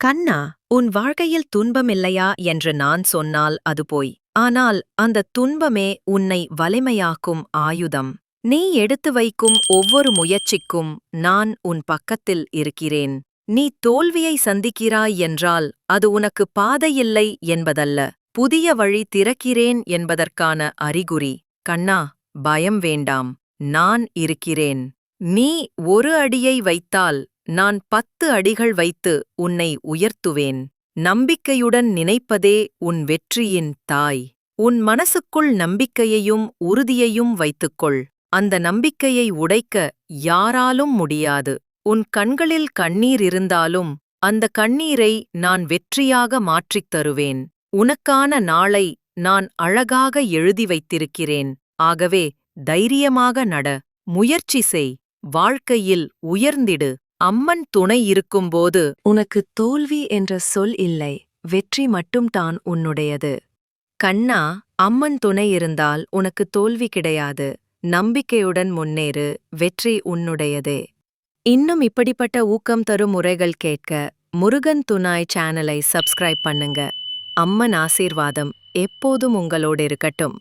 கண்ணா, உன் வாழ்க்கையில் துன்பமில்லையா என்று நான் சொன்னால் அது பொய். ஆனால் அந்த துன்பமே உன்னை வலிமையாக்கும் ஆயுதம். நீ எடுத்து வைக்கும் ஒவ்வொரு முயற்சிக்கும் நான் உன் பக்கத்தில் இருக்கிறேன். நீ தோல்வியை சந்திக்கிறாய் என்றால் அது உனக்கு பாதையில்லை என்பதல்ல, புதிய வழி திறக்கிறேன் என்பதற்கான அறிகுறி. கண்ணா, பயம் வேண்டாம். நான் இருக்கிறேன். நீ ஒரு அடியை வைத்தால் நான் 10 அடிகள் வைத்து உன்னை உயர்த்துவேன். நம்பிக்கையுடன் நினைப்பதே உன் வெற்றியின் தாய். உன் மனசுக்குள் நம்பிக்கையையும் உறுதியையும் வைத்துக்கொள். அந்த நம்பிக்கையை உடைக்க யாராலும் முடியாது. உன் கண்களில் கண்ணீர் இருந்தாலும் அந்த கண்ணீரை நான் வெற்றியாக மாற்றித் தருவேன். உனக்கான நாளை நான் அழகாக எழுதி வைத்திருக்கிறேன். ஆகவே தைரியமாக நட, முயற்சி செய், வாழ்க்கையில் உயர்ந்திடு. அம்மன் துணை இருக்கும்போது உனக்கு தோல்வி என்ற சொல் இல்லை, வெற்றி மட்டும்தான் உன்னுடையது. கண்ணா, அம்மன் துணை இருந்தால் உனக்கு தோல்வி கிடையாது. நம்பிக்கையுடன் முன்னேறு, வெற்றி உன்னுடையதே. இன்னும் இப்படிப்பட்ட ஊக்கம் தரும் முறைகள் கேட்க முருகன் துணாய் சேனலை சப்ஸ்கிரைப் பண்ணுங்க. அம்மன் ஆசீர்வாதம் எப்போதும் உங்களோடு இருக்கட்டும்.